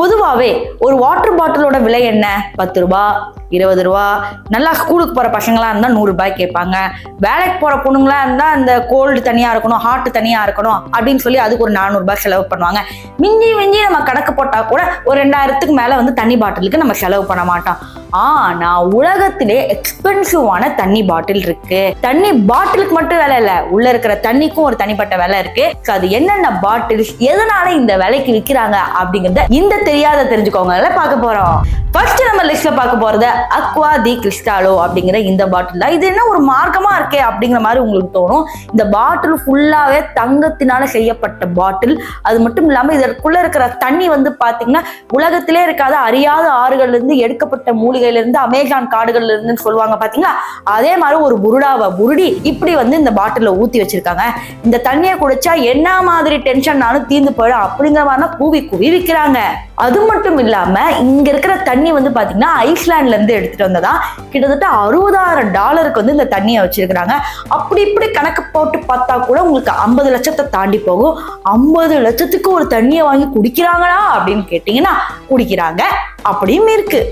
பொதுவாகவே ஒரு வாட்டர் பாட்டிலோட விலை என்ன? 10 ரூபா, 20 ரூபா. நல்லா ஸ்கூலுக்கு போகிற பசங்களாக இருந்தால் 100 ரூபாய் கேட்பாங்க. வேலைக்கு போகிற பொண்ணுங்களா இருந்தால் அந்த கோல்டு தனியாக இருக்கணும், ஹாட் தனியாக இருக்கணும் அப்படின்னு சொல்லி அதுக்கு ஒரு 400 ரூபாய் செலவு பண்ணுவாங்க. மிஞ்சி நம்ம கணக்கு போட்டால் கூட ஒரு 2000க்கு மேலே தண்ணி பாட்டிலுக்கு நம்ம செலவு பண்ண மாட்டோம். ஆனா உலகத்திலே எக்ஸ்பென்சிவான தண்ணி பாட்டில் இருக்கு. தண்ணி பாட்டிலுக்கு மட்டும் விலை இல்ல, உள்ள இருக்கிற தண்ணிக்கும் ஒரு தனிப்பட்ட விலை இருக்கு. அது என்னென்ன பாட்டில், எதனால இந்த விலைக்கு விற்கிறாங்க அப்படிங்கறத இந்த தெரியாத தெரிஞ்சுக்கோங்க பார்க்க போறோம். ஃபர்ஸ்ட் நம்ம லிஸ்ட்ல பார்க்க போறது அக்வா தி கிறிஸ்டாலோ அப்படிங்கிற இந்த பாட்டில் தான். இது என்ன ஒரு மார்க்கமா இருக்கே அப்படிங்கிற மாதிரி உங்களுக்கு தோணும். இந்த பாட்டில் ஃபுல்லாவே தங்கத்தினால செய்யப்பட்ட பாட்டில். அது மட்டும் இல்லாம இதற்குள்ள இருக்கிற தண்ணி பாத்தீங்கன்னா உலகத்திலே இருக்காத அறியாத ஆறுகள்ல இருந்து எடுக்கப்பட்ட மூலிகையில இருந்து, அமேசான் காடுகள்ல இருந்து சொல்லுவாங்க பாத்தீங்களா, அதே மாதிரி ஒரு புருடாவை புருடி இப்படி இந்த பாட்டில ஊத்தி வச்சிருக்காங்க. இந்த தண்ணியை குடிச்சா என்ன மாதிரி டென்ஷன்னாலும் தீர்ந்து போயிடும் அப்படிங்கிற மாதிரி கூவி கூவி விற்கிறாங்க. அது மட்டும் இல்லாம இங்க இருக்கிற தண்ணி பாத்தீங்கன்னா ஐஸ்லாண்ட்ல இருந்து எடுத்துட்டு வந்ததா. கிட்டத்தட்ட $60,000 இந்த தண்ணியை வச்சிருக்காங்க. அப்படி இப்படி கணக்கு போட்டு பார்த்தா கூட உங்களுக்கு 50 லட்சத்தை தாண்டி போகும். 50 லட்சத்துக்கு ஒரு தண்ணியை வாங்கி குடிக்கிறாங்களா அப்படின்னு கேட்டீங்கன்னா குடிக்கிறாங்க. அப்படியும் இருக்கு.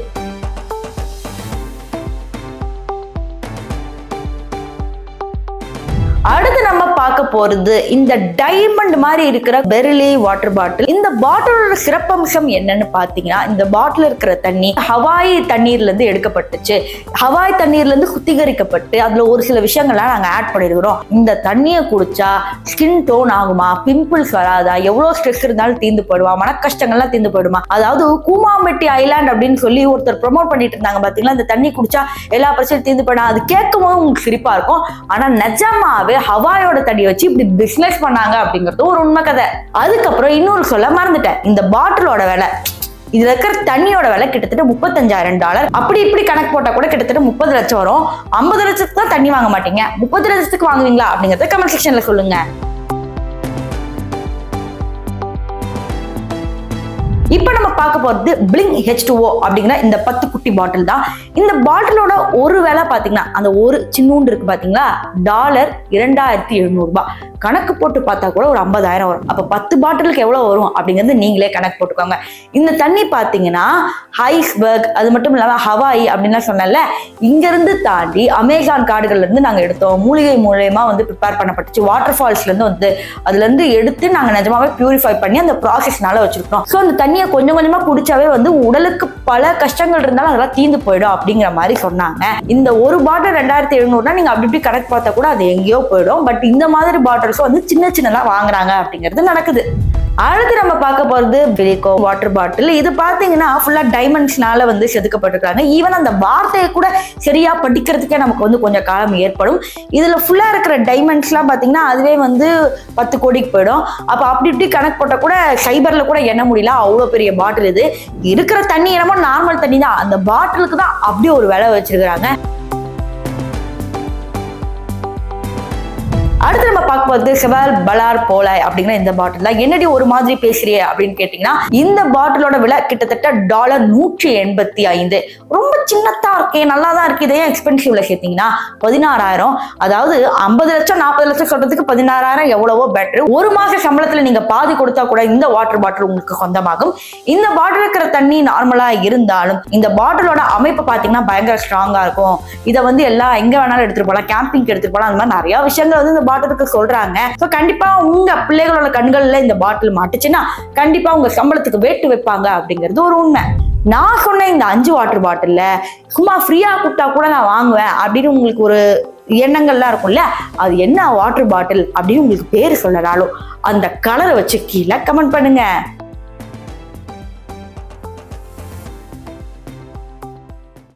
அடுத்து நம்ம பார்க்க போறது இந்த டைமண்ட் மாதிரி இருக்கிற பெர்லி வாட்டர் பாட்டில். இந்த பாட்டிலோட சிறப்பம்சம் என்னன்னு பாத்தீங்கன்னா, இந்த பாட்டில் இருக்கிற தண்ணி ஹவாய் தண்ணீர்ல இருந்து எடுக்கப்பட்டுச்சு. ஹவாய் தண்ணீர்ல இருந்து சுத்திகரிக்கப்பட்டு அதுல ஒரு சில விஷயங்கள்லாம் நாங்க ஆட் பண்ணிருக்கிறோம். இந்த தண்ணியை குடிச்சா ஸ்கின் டோன் ஆகுமா, பிம்பிள்ஸ் வராதா, எவ்வளவு ஸ்ட்ரெஸ் இருந்தாலும் தீர்ந்து போயிடுமா, மன கஷ்டங்கள்லாம் தீர்ந்து போயிடுமா. அதாவது கூமாமெட்டி ஐலாண்ட் அப்படின்னு சொல்லி ஒருத்தர் ப்ரொமோட் பண்ணிட்டு இருந்தாங்க பாத்தீங்களா. இந்த தண்ணி குடிச்சா எல்லா பிரச்சனையும் தீர்ந்து போயிடும். அது கேட்கும் போது உங்களுக்கு சிரிப்பா இருக்கும். ஆனா நிஜமாவே ஹவாயோட தண்ணி வச்சு இப்படி பிசினஸ் பண்ணாங்க அப்படிங்கிறது ஒரு உண்மை கதை. அதுக்கப்புறம் இன்னொரு சொல்ல மறந்துட்டேன். இந்த பாட்டிலோட விலை, இதுல இருக்கிற தண்ணியோட விலை கிட்டத்தட்ட $35,000. அப்படி இப்படி கணக்கு போட்டா கூட கிட்டத்தட்ட 30 லட்சம் வரும். 50 லட்சத்துக்கு தான் தண்ணி வாங்க மாட்டீங்க, 30 லட்சத்துக்கு வாங்குவீங்களா அப்படிங்கறத கமெண்ட் செக்ஷன்ல சொல்லுங்க. இப்ப நம்ம பார்க்க போறது பிளிங் H2O அப்படிங்கிற இந்த 10 குட்டி பாட்டில் தான். இந்த பாட்டிலோட ஒரு விலை பாத்தீங்கன்னா, அந்த ஒரு சின்னூண்டு இருக்கு பாத்தீங்களா, $2,700. கணக்கு போட்டு பார்த்தா கூட ஒரு 50,000 வரும். அப்ப 10 பாட்டிலுக்கு எவ்வளவு வரும் அப்படிங்கிறது நீங்களே கணக்கு போட்டுக்கோங்க. இந்த தண்ணி பாத்தீங்கன்னா ஐஸ்பர்க், அது மட்டும் இல்லாம ஹவாய் அப்படின்லாம் சொன்னல, இங்க இருந்து தாண்டி அமேசான் காடுகள்ல இருந்து நாங்க எடுத்தோம். மூலிகை மூலமா ப்ரிப்பேர் பண்ணப்பட்டுச்சு. வாட்டர் ஃபால்ஸ்ல இருந்து அதுல இருந்து எடுத்து நாங்க நிஜமாவே பியூரிஃபை பண்ணி அந்த ப்ராசஸ்னால வச்சிருக்கோம். ஸோ அந்த தண்ணியை கொஞ்சம் கொஞ்சமா குடிச்சாவே உடலுக்கு பல கஷ்டங்கள் இருந்தாலும் அதெல்லாம் தீர்ந்து போயிடும் அப்படிங்கிற மாதிரி சொன்னாங்க. இந்த ஒரு பாட்டில் 2,700 நீங்க அப்படி இப்படி கணக்கு பார்த்தா கூட அது எங்கேயோ போயிடும். பட் இந்த மாதிரி பாட்டில் சின்ன சின்னதா வாங்குறாங்க அப்படிங்கிறது நடக்குது. அடுத்து நம்ம பார்க்க போறது பிலிகோ வாட்டர் பாட்டில். இது பாத்தீங்கன்னா ஃபுல்லா டைமண்ட்ஸ்னால செதுக்கப்பட்டிருக்காங்க. ஈவன் அந்த வார்த்தையை கூட சரியா படிக்கிறதுக்கே நமக்கு கொஞ்சம் காலம் ஏற்படும். இதுல ஃபுல்லா இருக்கிற டைமண்ட்ஸ் எல்லாம் பாத்தீங்கன்னா அதுவே 10 கோடிக்கு போயிடும். அப்ப அப்படி இப்படி கணக்கு போட்டா கூட சைபர்ல கூட எண்ண முடியல, அவ்வளவு பெரிய பாட்டில். இது இருக்கிற தண்ணி என்னமோ நார்மல் தண்ணி தான், அந்த பாட்டிலுக்கு தான் அப்படி ஒரு விலை வச்சிருக்காங்க. அடுத்து நம்ம பார்க்க போறது செவால் பலார் போலாய் அப்படிங்கிற இந்த பாட்டில் தான். என்னடி ஒரு மாதிரி பேசுறிய அப்படின்னு கேட்டீங்கன்னா, இந்த பாட்டிலோட விலை கிட்டத்தட்ட $185. ரொம்ப சின்னதா இருக்கே, நல்லா தான் இருக்கு, இதே எக்ஸ்பென்சிவ்ல சேர்த்தீங்கன்னா 16,000. அதாவது 50 லட்சம் 40 லட்சம் சொல்றதுக்கு 16,000 எவ்வளவோ பெட்டர். ஒரு மாச சம்பளத்துல நீங்க பாதி கொடுத்தா கூட இந்த வாட்டர் பாட்டில் உங்களுக்கு சொந்தமாகும். இந்த பாட்டில் இருக்கிற தண்ணி நார்மலா இருந்தாலும் இந்த பாட்டிலோட அமைப்பு பாத்தீங்கன்னா பயங்கர ஸ்ட்ராங்கா இருக்கும். இதை எல்லாம் எங்க வேணாலும் எடுத்துட்டு போகலாம், கேம்பிங் எடுத்துட்டு போகலாம். அந்த மாதிரி நிறைய விஷயங்கள் இந்த பாட்டிலுக்கு சொல்றாங்க. கண்டிப்பா உங்க பிள்ளைகளோட கண்கள்ல இந்த பாட்டில் மாட்டுச்சுன்னா கண்டிப்பா உங்க சம்பளத்துக்கு வேட்டு வைப்பாங்க அப்படிங்கிறது ஒரு உண்மை. நான் சொன்ன இந்த 5 வாட்டர் பாட்டில்ல சும்மா ஃப்ரீயா கொடுத்தா கூட நான் வாங்குவேன் அப்படின்னு உங்களுக்கு ஒரு எண்ணங்கள்லாம் இருக்கும்ல, அது என்ன வாட்டர் பாட்டில் அப்படின்னு உங்களுக்கு பேரு சொல்லனாலும் அந்த கலரை வச்சு கீழே கமெண்ட் பண்ணுங்க.